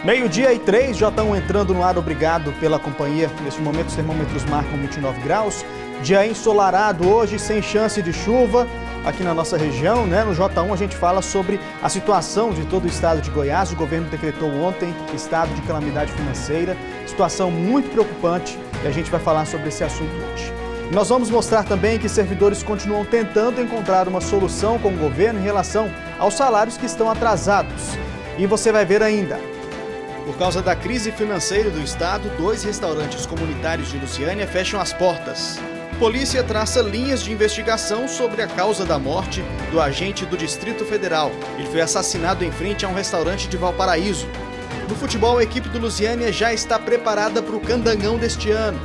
12:03, já estão entrando no ar, obrigado pela companhia. Neste momento os termômetros marcam 29 graus. Dia ensolarado hoje, sem chance de chuva aqui na nossa região, né? No J1 a gente fala sobre a situação de todo o estado de Goiás. O governo decretou ontem estado de calamidade financeira, situação muito preocupante, e a gente vai falar sobre esse assunto hoje. Nós vamos mostrar também que servidores continuam tentando encontrar uma solução com o governo em relação aos salários que estão atrasados. E você vai ver ainda. Por causa da crise financeira do estado, 2 restaurantes comunitários de Lusiânia fecham as portas. Polícia traça linhas de investigação sobre a causa da morte do agente do Distrito Federal. Ele foi assassinado em frente a um restaurante de Valparaíso. No futebol, a equipe do Lusiânia já está preparada para o Candangão deste ano.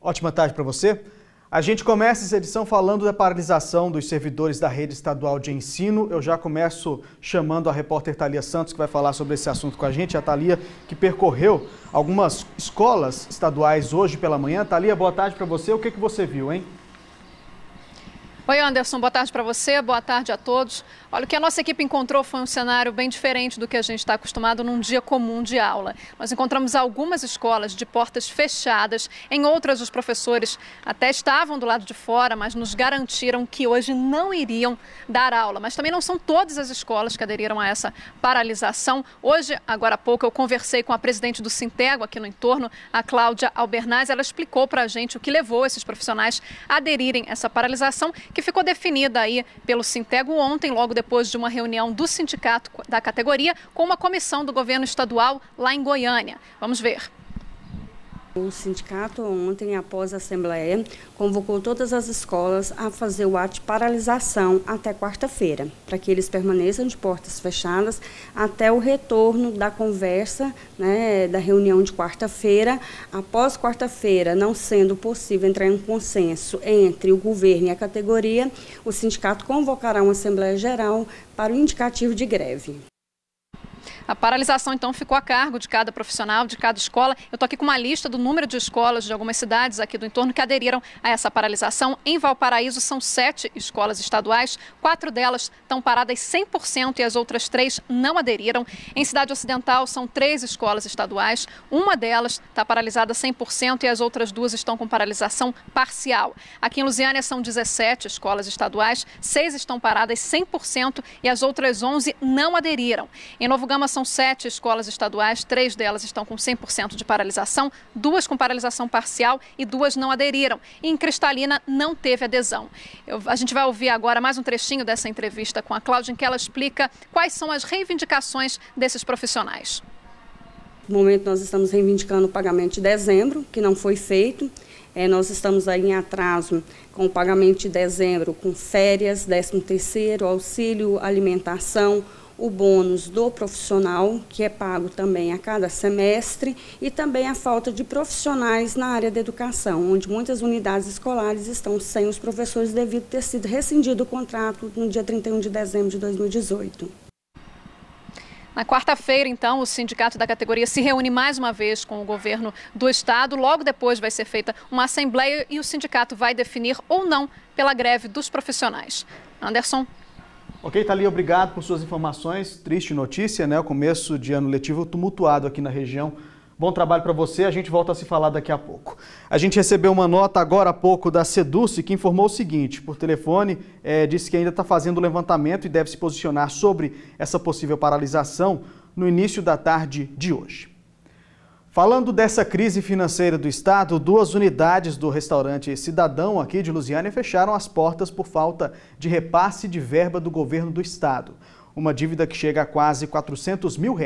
Ótima tarde para você. A gente começa essa edição falando da paralisação dos servidores da rede estadual de ensino. Eu já começo chamando a repórter Thalia Santos, que vai falar sobre esse assunto com a gente. A Thalia, que percorreu algumas escolas estaduais hoje pela manhã. Thalia, boa tarde para você. O que você viu, hein? Oi, Anderson, boa tarde para você, boa tarde a todos. Olha, o que a nossa equipe encontrou foi um cenário bem diferente do que a gente está acostumado num dia comum de aula. Nós encontramos algumas escolas de portas fechadas, em outras os professores até estavam do lado de fora, mas nos garantiram que hoje não iriam dar aula. Mas também não são todas as escolas que aderiram a essa paralisação. Hoje, agora há pouco, eu conversei com a presidente do Sintego aqui no entorno, a Cláudia Albernaz. Ela explicou para a gente o que levou esses profissionais a aderirem a essa paralisação, que ficou definida aí pelo Sintego ontem, logo depois de uma reunião do sindicato da categoria com uma comissão do governo estadual lá em Goiânia. Vamos ver. O sindicato ontem, após a assembleia, convocou todas as escolas a fazer o ato de paralisação até quarta-feira, para que eles permaneçam de portas fechadas até o retorno da conversa, né, da reunião de quarta-feira. Após quarta-feira, não sendo possível entrar em um consenso entre o governo e a categoria, o sindicato convocará uma assembleia geral para o indicativo de greve. A paralisação, então, ficou a cargo de cada profissional, de cada escola. Eu estou aqui com uma lista do número de escolas de algumas cidades aqui do entorno que aderiram a essa paralisação. Em Valparaíso, são 7 escolas estaduais, 4 delas estão paradas 100% e as outras 3 não aderiram. Em Cidade Ocidental, são 3 escolas estaduais, uma delas está paralisada 100% e as outras 2 estão com paralisação parcial. Aqui em Lusiânia, são 17 escolas estaduais, 6 estão paradas 100% e as outras 11 não aderiram. Em Novo Gama, são 7 escolas estaduais, 3 delas estão com 100% de paralisação, 2 com paralisação parcial e 2 não aderiram. E em Cristalina não teve adesão. A gente vai ouvir agora mais um trechinho dessa entrevista com a Cláudia, em que ela explica quais são as reivindicações desses profissionais. No momento nós estamos reivindicando o pagamento de dezembro, que não foi feito. Nós estamos aí em atraso com o pagamento de dezembro, com férias, 13º, auxílio alimentação, o bônus do profissional, que é pago também a cada semestre, e também a falta de profissionais na área da educação, onde muitas unidades escolares estão sem os professores devido ter sido rescindido o contrato no dia 31 de dezembro de 2018. Na quarta-feira, então, o sindicato da categoria se reúne mais uma vez com o governo do estado. Logo depois vai ser feita uma assembleia e o sindicato vai definir ou não pela greve dos profissionais. Anderson. Ok, Thalia, obrigado por suas informações. Triste notícia, né? O começo de ano letivo tumultuado aqui na região. Bom trabalho para você, a gente volta a se falar daqui a pouco. A gente recebeu uma nota agora há pouco da Seduce, que informou o seguinte, por telefone, disse que ainda está fazendo o levantamento e deve se posicionar sobre essa possível paralisação no início da tarde de hoje. Falando dessa crise financeira do estado, 2 unidades do restaurante Cidadão aqui de Lusiânia fecharam as portas por falta de repasse de verba do governo do estado. Uma dívida que chega a quase R$400 mil.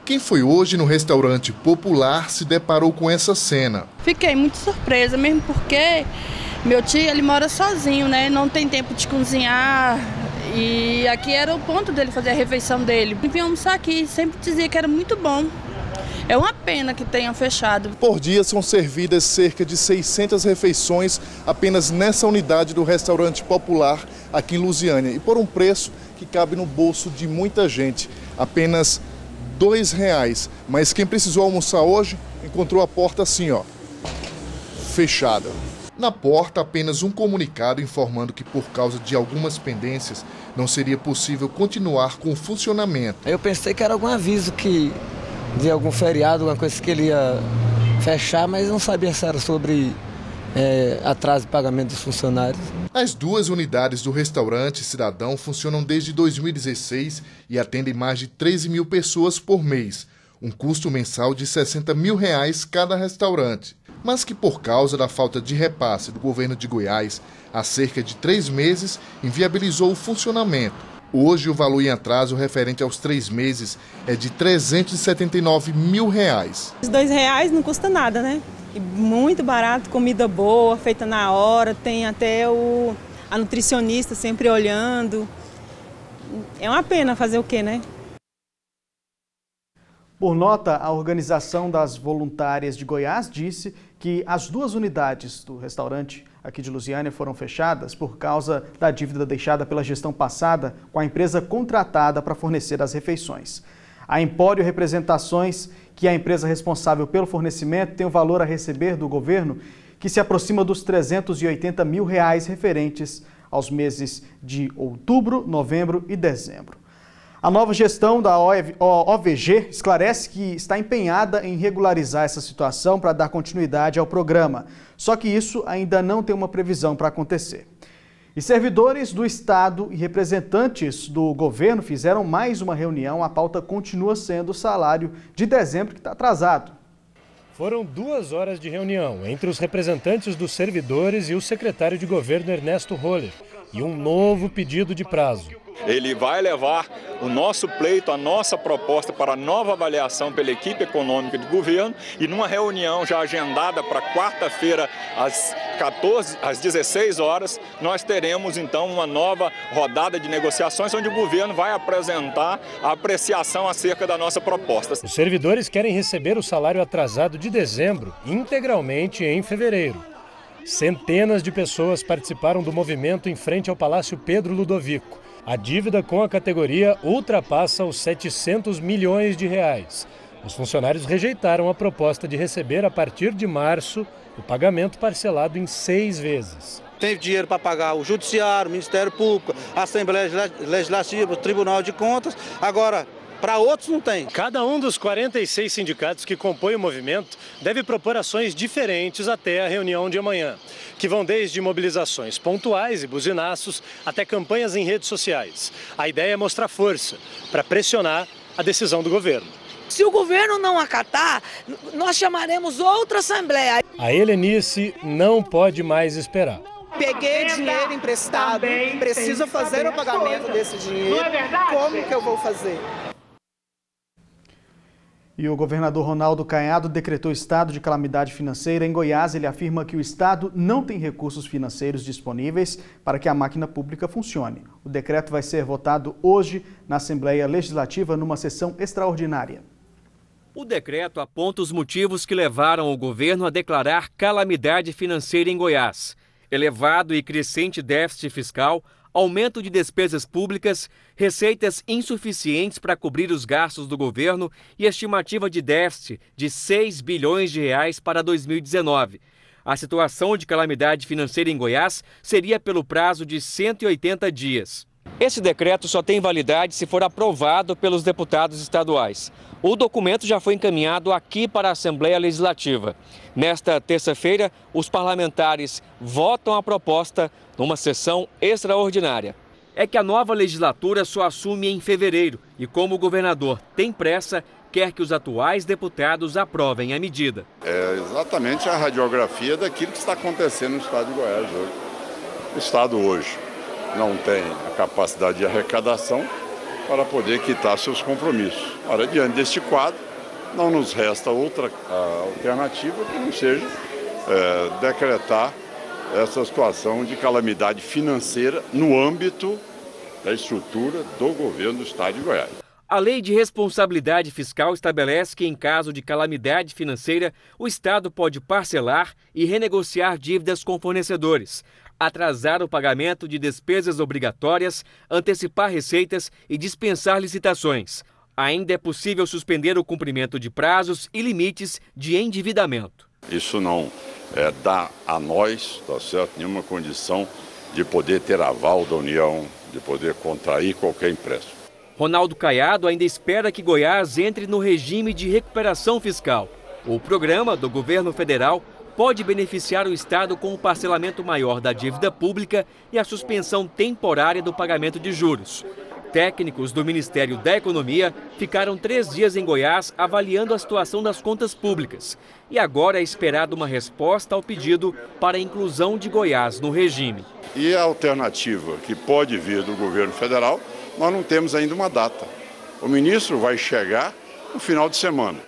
Quem foi hoje no restaurante popular se deparou com essa cena. Fiquei muito surpresa, mesmo porque meu tio ele mora sozinho, né? Não tem tempo de cozinhar. E aqui era o ponto dele fazer a refeição dele. Ele vinha almoçar aqui, sempre dizia que era muito bom. É uma pena que tenham fechado. Por dia são servidas cerca de 600 refeições apenas nessa unidade do restaurante popular aqui em Lusiânia. E por um preço que cabe no bolso de muita gente, apenas R$2. Mas quem precisou almoçar hoje encontrou a porta assim, ó, fechada. Na porta, apenas um comunicado informando que, por causa de algumas pendências, não seria possível continuar com o funcionamento. Eu pensei que era algum aviso de algum feriado, alguma coisa que ele ia fechar, mas não sabia se era sobre atraso de pagamento dos funcionários. As duas unidades do restaurante Cidadão funcionam desde 2016 e atendem mais de 13 mil pessoas por mês, um custo mensal de R$60 mil cada restaurante, mas que por causa da falta de repasse do governo de Goiás, há cerca de 3 meses, inviabilizou o funcionamento. Hoje, o valor em atraso referente aos 3 meses é de R$379 mil. Os R$2 não custa nada, né? E muito barato, comida boa, feita na hora, tem até a nutricionista sempre olhando. É uma pena fazer o quê, né? Por nota, a Organização das Voluntárias de Goiás disse que as 2 unidades do restaurante aqui de Lusiânia foram fechadas por causa da dívida deixada pela gestão passada com a empresa contratada para fornecer as refeições. A Empório Representações, que é a empresa responsável pelo fornecimento, tem o valor a receber do governo que se aproxima dos R$380 mil referentes aos meses de outubro, novembro e dezembro. A nova gestão da OVG esclarece que está empenhada em regularizar essa situação para dar continuidade ao programa. Só que isso ainda não tem uma previsão para acontecer. E servidores do Estado e representantes do governo fizeram mais uma reunião. A pauta continua sendo o salário de dezembro, que está atrasado. Foram 2 horas de reunião entre os representantes dos servidores e o secretário de governo Ernesto Roller, e um novo pedido de prazo. Ele vai levar o nosso pleito, a nossa proposta para nova avaliação pela equipe econômica do governo, e numa reunião já agendada para quarta-feira às 16 horas, nós teremos então uma nova rodada de negociações onde o governo vai apresentar a apreciação acerca da nossa proposta. Os servidores querem receber o salário atrasado de dezembro integralmente em fevereiro. Centenas de pessoas participaram do movimento em frente ao Palácio Pedro Ludovico. A dívida com a categoria ultrapassa os R$700 milhões. Os funcionários rejeitaram a proposta de receber, a partir de março, o pagamento parcelado em 6 vezes. Tem dinheiro para pagar o Judiciário, o Ministério Público, a Assembleia Legislativa, o Tribunal de Contas. Agora, para outros não tem. Cada um dos 46 sindicatos que compõem o movimento deve propor ações diferentes até a reunião de amanhã, que vão desde mobilizações pontuais e buzinaços até campanhas em redes sociais. A ideia é mostrar força para pressionar a decisão do governo. Se o governo não acatar, nós chamaremos outra assembleia. A Helenice não pode mais esperar. Peguei dinheiro emprestado, preciso fazer o pagamento desse dinheiro. Como que eu vou fazer? E o governador Ronaldo Caiado decretou estado de calamidade financeira em Goiás. Ele afirma que o estado não tem recursos financeiros disponíveis para que a máquina pública funcione. O decreto vai ser votado hoje na Assembleia Legislativa numa sessão extraordinária. O decreto aponta os motivos que levaram o governo a declarar calamidade financeira em Goiás: elevado e crescente déficit fiscal, aumento de despesas públicas, receitas insuficientes para cobrir os gastos do governo e estimativa de déficit de R$6 bilhões para 2019. A situação de calamidade financeira em Goiás seria pelo prazo de 180 dias. Esse decreto só tem validade se for aprovado pelos deputados estaduais. O documento já foi encaminhado aqui para a Assembleia Legislativa. Nesta terça-feira, os parlamentares votam a proposta numa sessão extraordinária. É que a nova legislatura só assume em fevereiro e, como o governador tem pressa, quer que os atuais deputados aprovem a medida. É exatamente a radiografia daquilo que está acontecendo no estado de Goiás hoje. O estado hoje não tem a capacidade de arrecadação para poder quitar seus compromissos. Ora, diante deste quadro, não nos resta outra alternativa que não seja decretar essa situação de calamidade financeira no âmbito da estrutura do governo do estado de Goiás. A Lei de Responsabilidade Fiscal estabelece que, em caso de calamidade financeira, o Estado pode parcelar e renegociar dívidas com fornecedores, atrasar o pagamento de despesas obrigatórias, antecipar receitas e dispensar licitações. Ainda é possível suspender o cumprimento de prazos e limites de endividamento. Isso não dá a nós, tá certo, nenhuma condição de poder ter aval da União, de poder contrair qualquer empréstimo. Ronaldo Caiado ainda espera que Goiás entre no regime de recuperação fiscal. O programa do governo federal pode beneficiar o Estado com o parcelamento maior da dívida pública e a suspensão temporária do pagamento de juros. Técnicos do Ministério da Economia ficaram 3 dias em Goiás avaliando a situação das contas públicas. E agora é esperada uma resposta ao pedido para a inclusão de Goiás no regime. E a alternativa que pode vir do governo federal, nós não temos ainda uma data. O ministro vai chegar no final de semana.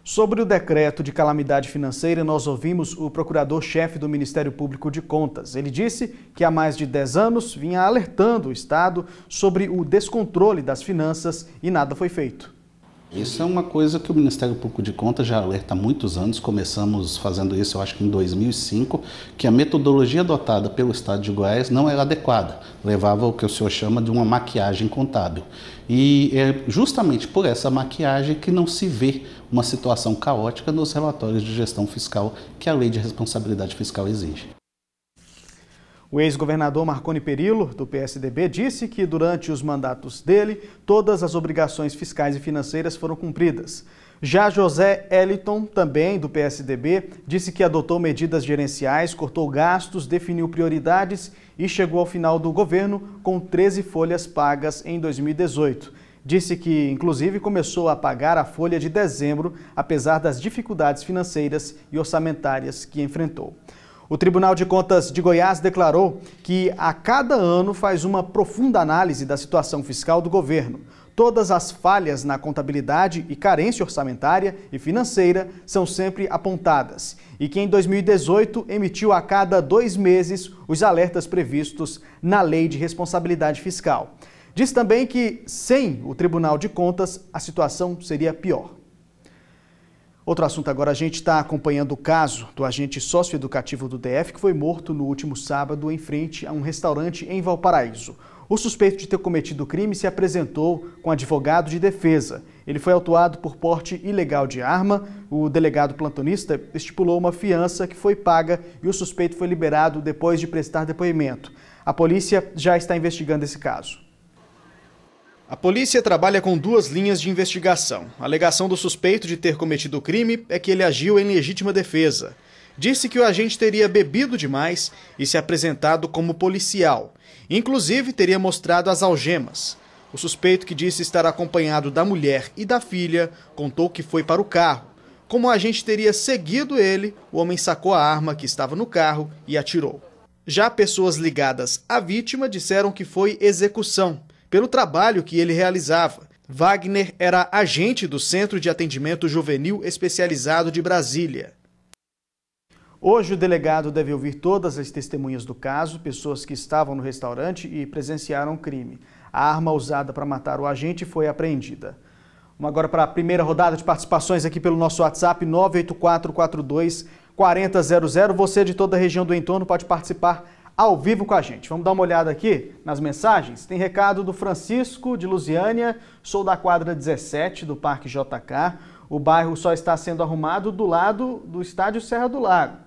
Sobre o decreto de calamidade financeira, nós ouvimos o procurador-chefe do Ministério Público de Contas. Ele disse que há mais de 10 anos vinha alertando o Estado sobre o descontrole das finanças e nada foi feito. Isso é uma coisa que o Ministério Público de Contas já alerta há muitos anos. Começamos fazendo isso, eu acho que em 2005, que a metodologia adotada pelo Estado de Goiás não era adequada. Levava o que o senhor chama de uma maquiagem contábil. E é justamente por essa maquiagem que não se vê uma situação caótica nos relatórios de gestão fiscal que a Lei de Responsabilidade Fiscal exige. O ex-governador Marconi Perillo, do PSDB, disse que durante os mandatos dele, todas as obrigações fiscais e financeiras foram cumpridas. Já José Eliton, também do PSDB, disse que adotou medidas gerenciais, cortou gastos, definiu prioridades e chegou ao final do governo com 13 folhas pagas em 2018. Disse que, inclusive, começou a pagar a folha de dezembro, apesar das dificuldades financeiras e orçamentárias que enfrentou. O Tribunal de Contas de Goiás declarou que a cada ano faz uma profunda análise da situação fiscal do governo. Todas as falhas na contabilidade e carência orçamentária e financeira são sempre apontadas e que em 2018 emitiu a cada 2 meses os alertas previstos na Lei de Responsabilidade Fiscal. Diz também que, sem o Tribunal de Contas, a situação seria pior. Outro assunto agora, a gente está acompanhando o caso do agente socioeducativo do DF que foi morto no último sábado em frente a um restaurante em Valparaíso. O suspeito de ter cometido o crime se apresentou com advogado de defesa. Ele foi autuado por porte ilegal de arma. O delegado plantonista estipulou uma fiança que foi paga e o suspeito foi liberado depois de prestar depoimento. A polícia já está investigando esse caso. A polícia trabalha com 2 linhas de investigação. A alegação do suspeito de ter cometido o crime é que ele agiu em legítima defesa. Disse que o agente teria bebido demais e se apresentado como policial. Inclusive, teria mostrado as algemas. O suspeito, que disse estar acompanhado da mulher e da filha, contou que foi para o carro. Como o agente teria seguido ele, o homem sacou a arma que estava no carro e atirou. Já pessoas ligadas à vítima disseram que foi execução, pelo trabalho que ele realizava. Wagner era agente do Centro de Atendimento Juvenil Especializado de Brasília. Hoje o delegado deve ouvir todas as testemunhas do caso, pessoas que estavam no restaurante e presenciaram o crime. A arma usada para matar o agente foi apreendida. Vamos agora para a primeira rodada de participações aqui pelo nosso WhatsApp 98442-4000. Você de toda a região do entorno pode participar ao vivo com a gente. Vamos dar uma olhada aqui nas mensagens. Tem recado do Francisco de Lusiânia. Sou da quadra 17 do Parque JK. O bairro só está sendo arrumado do lado do estádio Serra do Lago.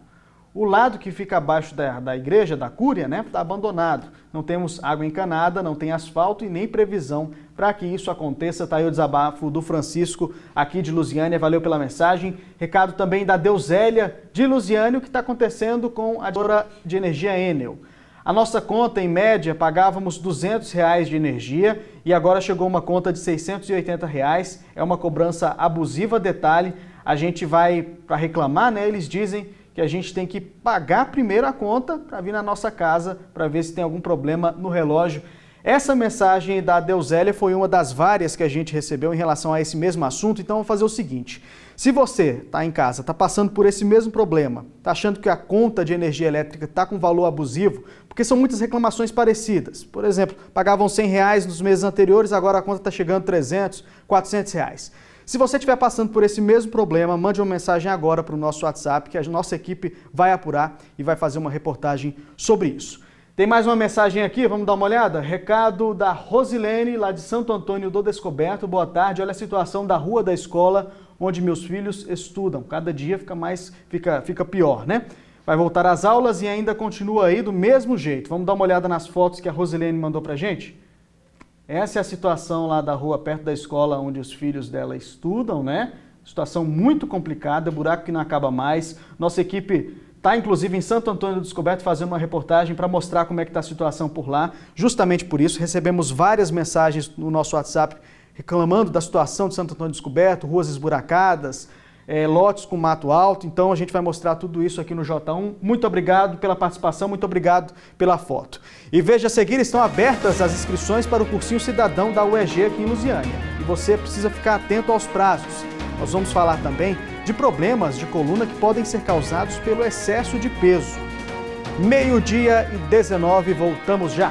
O lado que fica abaixo da igreja, da Cúria, né, está abandonado. Não temos água encanada, não tem asfalto e nem previsão para que isso aconteça. Está aí o desabafo do Francisco aqui de Lusiânia. Valeu pela mensagem. Recado também da Deuzélia de Lusiânia, o que está acontecendo com a distribuidora de energia Enel. A nossa conta, em média, pagávamos R$200 de energia e agora chegou uma conta de R$680. É uma cobrança abusiva. Detalhe, a gente vai para reclamar, né? Eles dizem que a gente tem que pagar primeiro a conta para vir na nossa casa para ver se tem algum problema no relógio. Essa mensagem da Deuzélia foi uma das várias que a gente recebeu em relação a esse mesmo assunto. Então vamos fazer o seguinte: se você está em casa, está passando por esse mesmo problema, está achando que a conta de energia elétrica está com valor abusivo, porque são muitas reclamações parecidas. Por exemplo, pagavam R$100 nos meses anteriores, agora a conta está chegando a R$300, R$400. Se você estiver passando por esse mesmo problema, mande uma mensagem agora para o nosso WhatsApp, que a nossa equipe vai apurar e vai fazer uma reportagem sobre isso. Tem mais uma mensagem aqui, vamos dar uma olhada? Recado da Rosilene, lá de Santo Antônio do Descoberto. Boa tarde, olha a situação da rua da escola, onde meus filhos estudam. Cada dia fica pior, né? Vai voltar às aulas e ainda continua aí do mesmo jeito. Vamos dar uma olhada nas fotos que a Rosilene mandou pra gente? Essa é a situação lá da rua, perto da escola onde os filhos dela estudam, né? Situação muito complicada, buraco que não acaba mais. Nossa equipe está, inclusive, em Santo Antônio do Descoberto, fazendo uma reportagem para mostrar como é que está a situação por lá. Justamente por isso, recebemos várias mensagens no nosso WhatsApp reclamando da situação de Santo Antônio do Descoberto, ruas esburacadas, lotes com mato alto. Então, a gente vai mostrar tudo isso aqui no J1. Muito obrigado pela participação, muito obrigado pela foto. E veja a seguir, estão abertas as inscrições para o Cursinho Cidadão da UEG aqui em Lusiânia. E você precisa ficar atento aos prazos. Nós vamos falar também de problemas de coluna que podem ser causados pelo excesso de peso. 12:19, voltamos já.